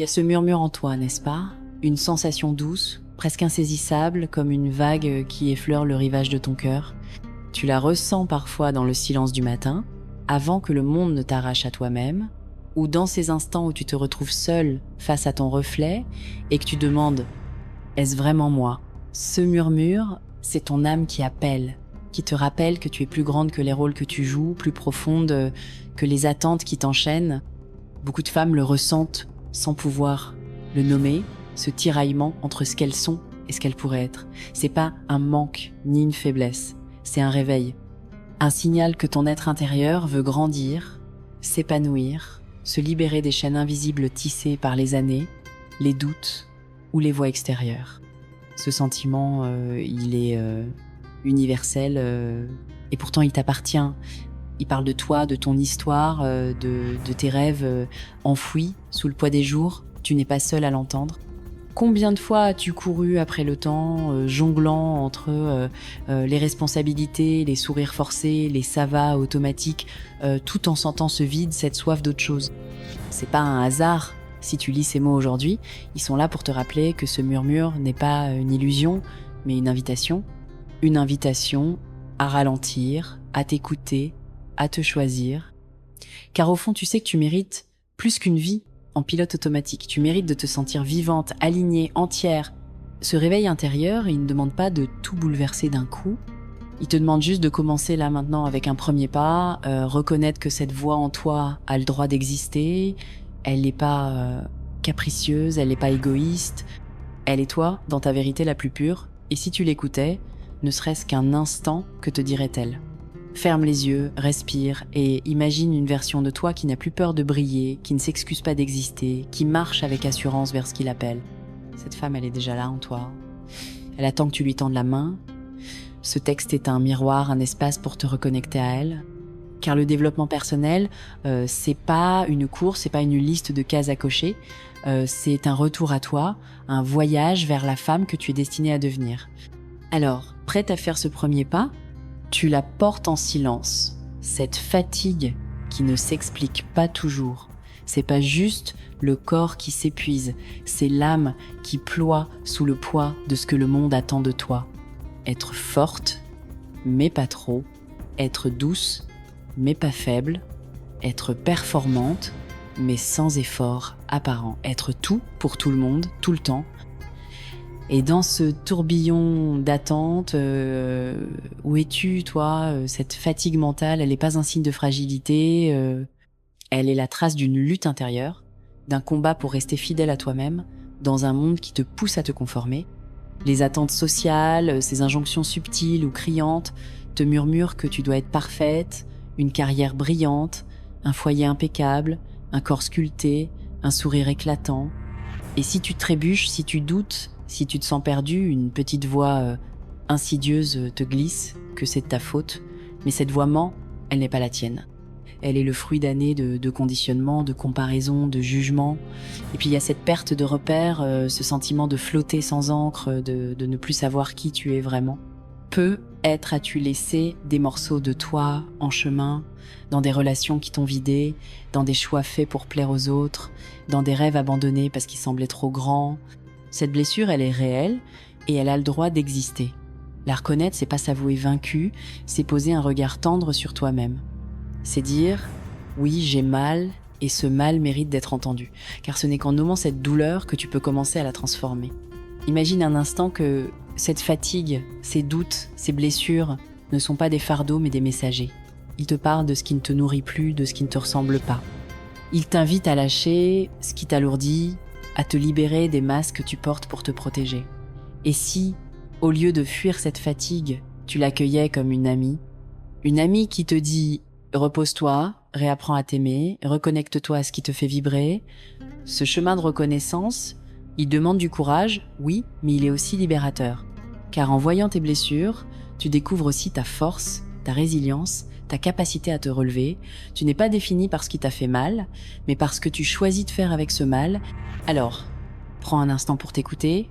Il y a ce murmure en toi, n'est-ce pas? Une sensation douce, presque insaisissable, comme une vague qui effleure le rivage de ton cœur. Tu la ressens parfois dans le silence du matin, avant que le monde ne t'arrache à toi-même, ou dans ces instants où tu te retrouves seul face à ton reflet et que tu demandes « Est-ce vraiment moi ?» Ce murmure, c'est ton âme qui appelle, qui te rappelle que tu es plus grande que les rôles que tu joues, plus profonde que les attentes qui t'enchaînent. Beaucoup de femmes le ressentent sans pouvoir le nommer, ce tiraillement entre ce qu'elles sont et ce qu'elles pourraient être. C'est pas un manque ni une faiblesse, c'est un réveil. Un signal que ton être intérieur veut grandir, s'épanouir, se libérer des chaînes invisibles tissées par les années, les doutes ou les voix extérieures. Ce sentiment, il est universel et pourtant il t'appartient. Il parle de toi, de ton histoire, de tes rêves enfouis sous le poids des jours. Tu n'es pas seul à l'entendre. Combien de fois as-tu couru après le temps, jonglant entre les responsabilités, les sourires forcés, les ça va automatiques, tout en sentant ce vide, cette soif d'autre chose. C'est pas un hasard si tu lis ces mots aujourd'hui. Ils sont là pour te rappeler que ce murmure n'est pas une illusion, mais une invitation. Une invitation à ralentir, à t'écouter, à te choisir. Car au fond, tu sais que tu mérites plus qu'une vie en pilote automatique. Tu mérites de te sentir vivante, alignée, entière. Ce réveil intérieur, il ne demande pas de tout bouleverser d'un coup. Il te demande juste de commencer là maintenant avec un premier pas, reconnaître que cette voix en toi a le droit d'exister. Elle n'est pas capricieuse, elle n'est pas égoïste. Elle est toi, dans ta vérité la plus pure. Et si tu l'écoutais, ne serait-ce qu'un instant, que te dirait-elle ? Ferme les yeux, respire et imagine une version de toi qui n'a plus peur de briller, qui ne s'excuse pas d'exister, qui marche avec assurance vers ce qu'il appelle. Cette femme, elle est déjà là en toi. Elle attend que tu lui tendes la main. Ce texte est un miroir, un espace pour te reconnecter à elle. Car le développement personnel, c'est pas une course, c'est pas une liste de cases à cocher. C'est un retour à toi, un voyage vers la femme que tu es destinée à devenir. Alors, prête à faire ce premier pas ? Tu la portes en silence. Cette fatigue qui ne s'explique pas toujours. C'est pas juste le corps qui s'épuise, c'est l'âme qui ploie sous le poids de ce que le monde attend de toi. Être forte, mais pas trop. Être douce, mais pas faible. Être performante, mais sans effort apparent. Être tout pour tout le monde, tout le temps. Et dans ce tourbillon d'attente, où es-tu, toi? Cette fatigue mentale, elle n'est pas un signe de fragilité, elle est la trace d'une lutte intérieure, d'un combat pour rester fidèle à toi-même, dans un monde qui te pousse à te conformer. Les attentes sociales, ces injonctions subtiles ou criantes, te murmurent que tu dois être parfaite, une carrière brillante, un foyer impeccable, un corps sculpté, un sourire éclatant. Et si tu trébuches, si tu doutes, si tu te sens perdu, une petite voix insidieuse te glisse que c'est de ta faute, mais cette voix ment, elle n'est pas la tienne. Elle est le fruit d'années de conditionnement, de comparaison, de jugement. Et puis il y a cette perte de repère, ce sentiment de flotter sans encre, de ne plus savoir qui tu es vraiment. Peut-être as-tu laissé des morceaux de toi en chemin, dans des relations qui t'ont vidé, dans des choix faits pour plaire aux autres, dans des rêves abandonnés parce qu'ils semblaient trop grands. Cette blessure, elle est réelle et elle a le droit d'exister. La reconnaître, c'est pas s'avouer vaincu, c'est poser un regard tendre sur toi-même. C'est dire « oui, j'ai mal et ce mal mérite d'être entendu ». Car ce n'est qu'en nommant cette douleur que tu peux commencer à la transformer. Imagine un instant que cette fatigue, ces doutes, ces blessures ne sont pas des fardeaux mais des messagers. Ils te parlent de ce qui ne te nourrit plus, de ce qui ne te ressemble pas. Ils t'invitent à lâcher ce qui t'alourdit, à te libérer des masques que tu portes pour te protéger. Et si, au lieu de fuir cette fatigue, tu l'accueillais comme une amie qui te dit « repose-toi, réapprends à t'aimer, reconnecte-toi à ce qui te fait vibrer », ce chemin de reconnaissance, il demande du courage, oui, mais il est aussi libérateur. Car en voyant tes blessures, tu découvres aussi ta force, ta résilience, ta capacité à te relever. Tu n'es pas défini par ce qui t'a fait mal, mais par ce que tu choisis de faire avec ce mal. Alors, prends un instant pour t'écouter.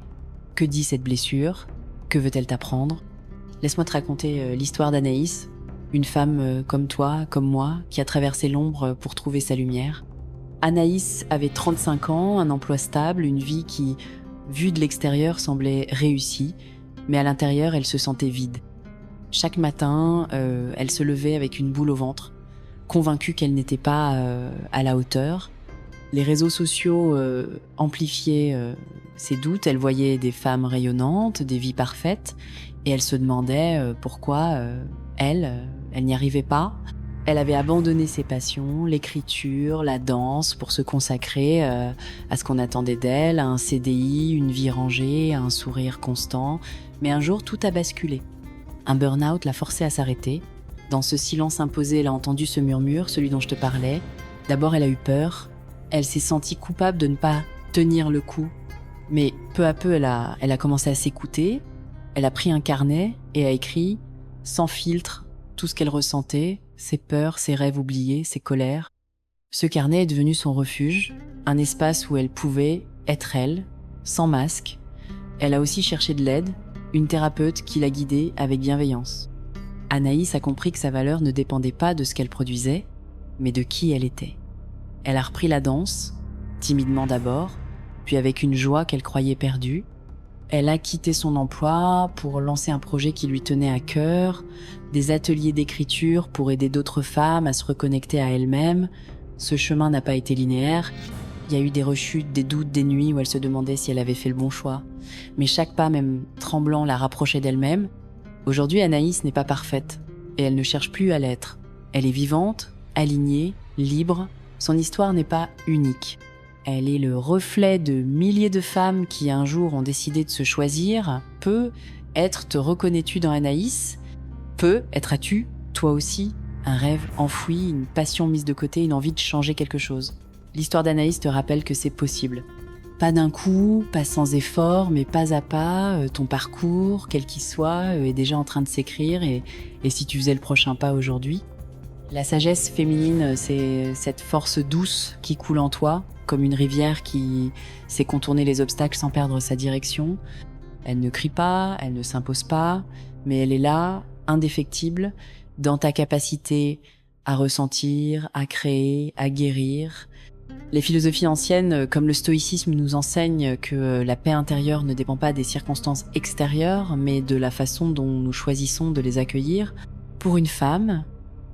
Que dit cette blessure ? Que veut-elle t'apprendre ? Laisse-moi te raconter l'histoire d'Anaïs, une femme comme toi, comme moi, qui a traversé l'ombre pour trouver sa lumière. Anaïs avait 35 ans, un emploi stable, une vie qui, vue de l'extérieur, semblait réussie, mais à l'intérieur, elle se sentait vide. Chaque matin, elle se levait avec une boule au ventre, convaincue qu'elle n'était pas à la hauteur. Les réseaux sociaux amplifiaient ses doutes. Elle voyait des femmes rayonnantes, des vies parfaites, et elle se demandait pourquoi elle n'y arrivait pas. Elle avait abandonné ses passions, l'écriture, la danse, pour se consacrer à ce qu'on attendait d'elle, à un CDI, une vie rangée, à un sourire constant. Mais un jour, tout a basculé. Un burn-out l'a forcée à s'arrêter. Dans ce silence imposé, elle a entendu ce murmure, celui dont je te parlais. D'abord, elle a eu peur. Elle s'est sentie coupable de ne pas tenir le coup. Mais peu à peu, elle a commencé à s'écouter. Elle a pris un carnet et a écrit, sans filtre, tout ce qu'elle ressentait, ses peurs, ses rêves oubliés, ses colères. Ce carnet est devenu son refuge, un espace où elle pouvait être elle, sans masque. Elle a aussi cherché de l'aide, une thérapeute qui l'a guidée avec bienveillance. Anaïs a compris que sa valeur ne dépendait pas de ce qu'elle produisait, mais de qui elle était. Elle a repris la danse, timidement d'abord, puis avec une joie qu'elle croyait perdue. Elle a quitté son emploi pour lancer un projet qui lui tenait à cœur, des ateliers d'écriture pour aider d'autres femmes à se reconnecter à elles-mêmes. Ce chemin n'a pas été linéaire. Il y a eu des rechutes, des doutes, des nuits où elle se demandait si elle avait fait le bon choix. Mais chaque pas, même tremblant, la rapprochait d'elle-même. Aujourd'hui, Anaïs n'est pas parfaite et elle ne cherche plus à l'être. Elle est vivante, alignée, libre. Son histoire n'est pas unique. Elle est le reflet de milliers de femmes qui un jour ont décidé de se choisir. Peut-être te reconnais-tu dans Anaïs. Peut-être as-tu, toi aussi, un rêve enfoui, une passion mise de côté, une envie de changer quelque chose. L'histoire d'Anaïs te rappelle que c'est possible. Pas d'un coup, pas sans effort, mais pas à pas, ton parcours, quel qu'il soit, est déjà en train de s'écrire. Et si tu faisais le prochain pas aujourd'hui? La sagesse féminine, c'est cette force douce qui coule en toi, comme une rivière qui sait contourner les obstacles sans perdre sa direction. Elle ne crie pas, elle ne s'impose pas, mais elle est là, indéfectible, dans ta capacité à ressentir, à créer, à guérir. Les philosophies anciennes, comme le stoïcisme, nous enseignent que la paix intérieure ne dépend pas des circonstances extérieures, mais de la façon dont nous choisissons de les accueillir. Pour une femme,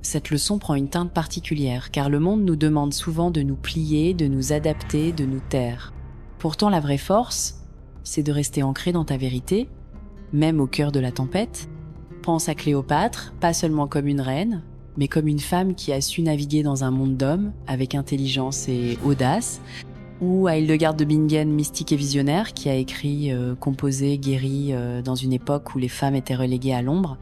cette leçon prend une teinte particulière, car le monde nous demande souvent de nous plier, de nous adapter, de nous taire. Pourtant, la vraie force, c'est de rester ancré dans ta vérité, même au cœur de la tempête. Pense à Cléopâtre, pas seulement comme une reine, mais comme une femme qui a su naviguer dans un monde d'hommes avec intelligence et audace, ou à Hildegarde de Bingen, mystique et visionnaire, qui a écrit, composé, guéri dans une époque où les femmes étaient reléguées à l'ombre.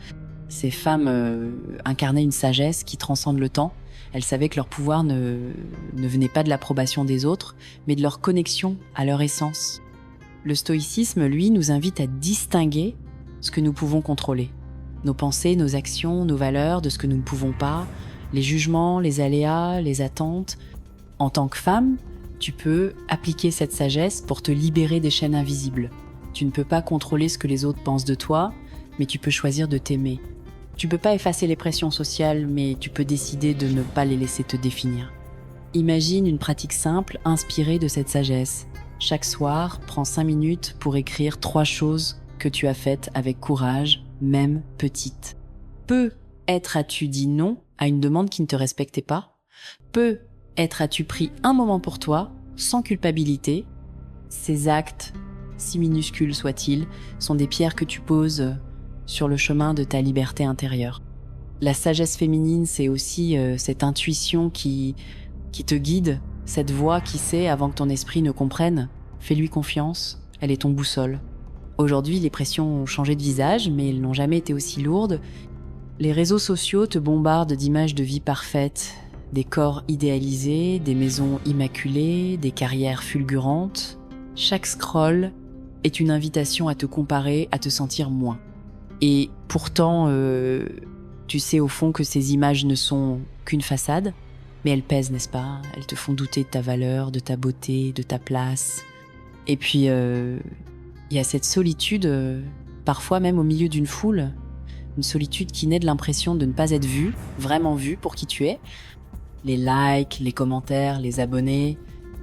Ces femmes incarnaient une sagesse qui transcende le temps. Elles savaient que leur pouvoir ne venait pas de l'approbation des autres, mais de leur connexion à leur essence. Le stoïcisme, lui, nous invite à distinguer ce que nous pouvons contrôler. Nos pensées, nos actions, nos valeurs, de ce que nous ne pouvons pas, les jugements, les aléas, les attentes. En tant que femme, tu peux appliquer cette sagesse pour te libérer des chaînes invisibles. Tu ne peux pas contrôler ce que les autres pensent de toi, mais tu peux choisir de t'aimer. Tu peux pas effacer les pressions sociales, mais tu peux décider de ne pas les laisser te définir. Imagine une pratique simple, inspirée de cette sagesse. Chaque soir, prends 5 minutes pour écrire 3 choses que tu as faites avec courage, même petites. Peut-être as-tu dit non à une demande qui ne te respectait pas. Peut-être as-tu pris un moment pour toi, sans culpabilité. Ces actes, si minuscules soient-ils, sont des pierres que tu poses sur le chemin de ta liberté intérieure. La sagesse féminine, c'est aussi cette intuition qui te guide, cette voix qui sait avant que ton esprit ne comprenne. Fais-lui confiance, elle est ton boussole. Aujourd'hui, les pressions ont changé de visage, mais elles n'ont jamais été aussi lourdes. Les réseaux sociaux te bombardent d'images de vie parfaites, des corps idéalisés, des maisons immaculées, des carrières fulgurantes. Chaque scroll est une invitation à te comparer, à te sentir moins. Et pourtant, tu sais au fond que ces images ne sont qu'une façade, mais elles pèsent, n'est-ce pas? Elles te font douter de ta valeur, de ta beauté, de ta place. Et puis, il y a cette solitude, parfois même au milieu d'une foule, une solitude qui naît de l'impression de ne pas être vue, vraiment vue pour qui tu es. Les likes, les commentaires, les abonnés,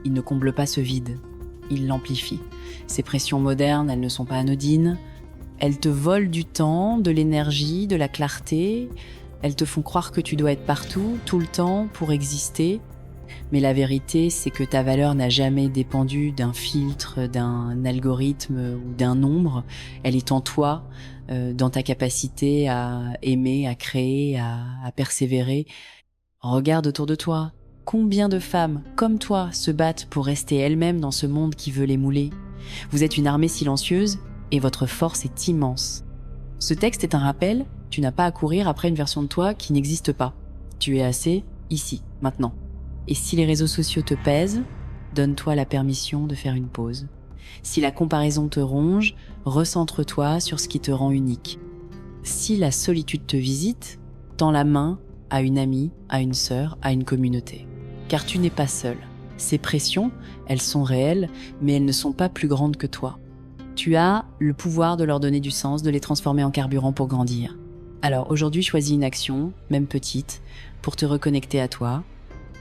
ils ne comblent pas ce vide, ils l'amplifient. Ces pressions modernes, elles ne sont pas anodines. Elles te volent du temps, de l'énergie, de la clarté. Elles te font croire que tu dois être partout, tout le temps, pour exister. Mais la vérité, c'est que ta valeur n'a jamais dépendu d'un filtre, d'un algorithme ou d'un nombre. Elle est en toi, dans ta capacité à aimer, à créer, à persévérer. Regarde autour de toi. Combien de femmes, comme toi, se battent pour rester elles-mêmes dans ce monde qui veut les mouler? Vous êtes une armée silencieuse et votre force est immense. Ce texte est un rappel, tu n'as pas à courir après une version de toi qui n'existe pas. Tu es assez, ici, maintenant. Et si les réseaux sociaux te pèsent, donne-toi la permission de faire une pause. Si la comparaison te ronge, recentre-toi sur ce qui te rend unique. Si la solitude te visite, tends la main à une amie, à une sœur, à une communauté. Car tu n'es pas seul. Ces pressions, elles sont réelles, mais elles ne sont pas plus grandes que toi. Tu as le pouvoir de leur donner du sens, de les transformer en carburant pour grandir. Alors aujourd'hui, choisis une action, même petite, pour te reconnecter à toi.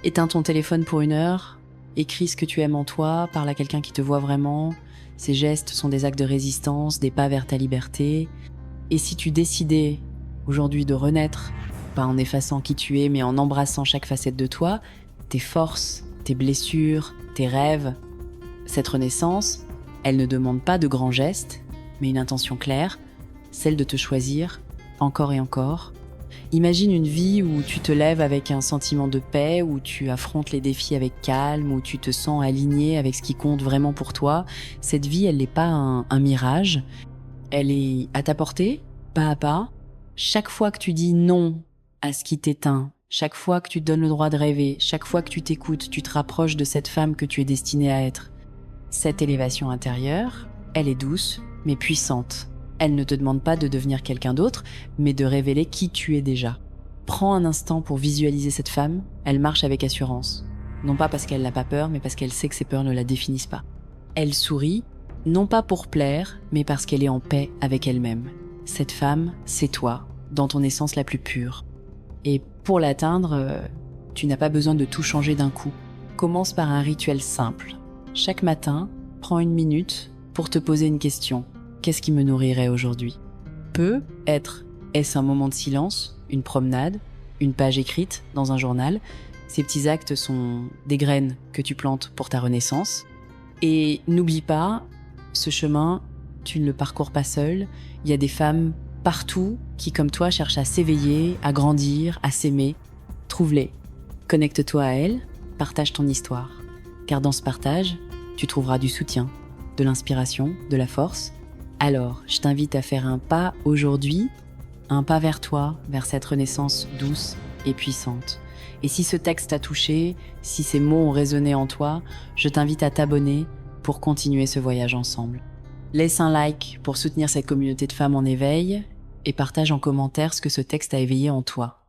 Éteins ton téléphone pour 1 heure, écris ce que tu aimes en toi, parle à quelqu'un qui te voit vraiment. Ces gestes sont des actes de résistance, des pas vers ta liberté. Et si tu décidais aujourd'hui de renaître, pas en effaçant qui tu es, mais en embrassant chaque facette de toi, tes forces, tes blessures, tes rêves, cette renaissance, elle ne demande pas de grands gestes, mais une intention claire, celle de te choisir encore et encore. Imagine une vie où tu te lèves avec un sentiment de paix, où tu affrontes les défis avec calme, où tu te sens aligné avec ce qui compte vraiment pour toi. Cette vie, elle n'est pas un mirage, elle est à ta portée, pas à pas. Chaque fois que tu dis non à ce qui t'éteint, chaque fois que tu te donnes le droit de rêver, chaque fois que tu t'écoutes, tu te rapproches de cette femme que tu es destinée à être. Cette élévation intérieure, elle est douce, mais puissante. Elle ne te demande pas de devenir quelqu'un d'autre, mais de révéler qui tu es déjà. Prends un instant pour visualiser cette femme, elle marche avec assurance. Non pas parce qu'elle n'a pas peur, mais parce qu'elle sait que ses peurs ne la définissent pas. Elle sourit, non pas pour plaire, mais parce qu'elle est en paix avec elle-même. Cette femme, c'est toi, dans ton essence la plus pure. Et pour l'atteindre, tu n'as pas besoin de tout changer d'un coup. Commence par un rituel simple. Chaque matin, prends 1 minute pour te poser une question. Qu'est-ce qui me nourrirait aujourd'hui? Peut être, est-ce un moment de silence, une promenade, une page écrite dans un journal? Ces petits actes sont des graines que tu plantes pour ta renaissance. Et n'oublie pas, ce chemin, tu ne le parcours pas seul. Il y a des femmes partout qui, comme toi, cherchent à s'éveiller, à grandir, à s'aimer. Trouve-les. Connecte-toi à elles, partage ton histoire. Car dans ce partage, tu trouveras du soutien, de l'inspiration, de la force. Alors, je t'invite à faire un pas aujourd'hui, un pas vers toi, vers cette renaissance douce et puissante. Et si ce texte t'a touché, si ces mots ont résonné en toi, je t'invite à t'abonner pour continuer ce voyage ensemble. Laisse un like pour soutenir cette communauté de femmes en éveil et partage en commentaire ce que ce texte a éveillé en toi.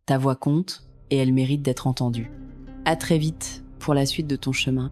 Ta voix compte et elle mérite d'être entendue. À très vite pour la suite de ton chemin.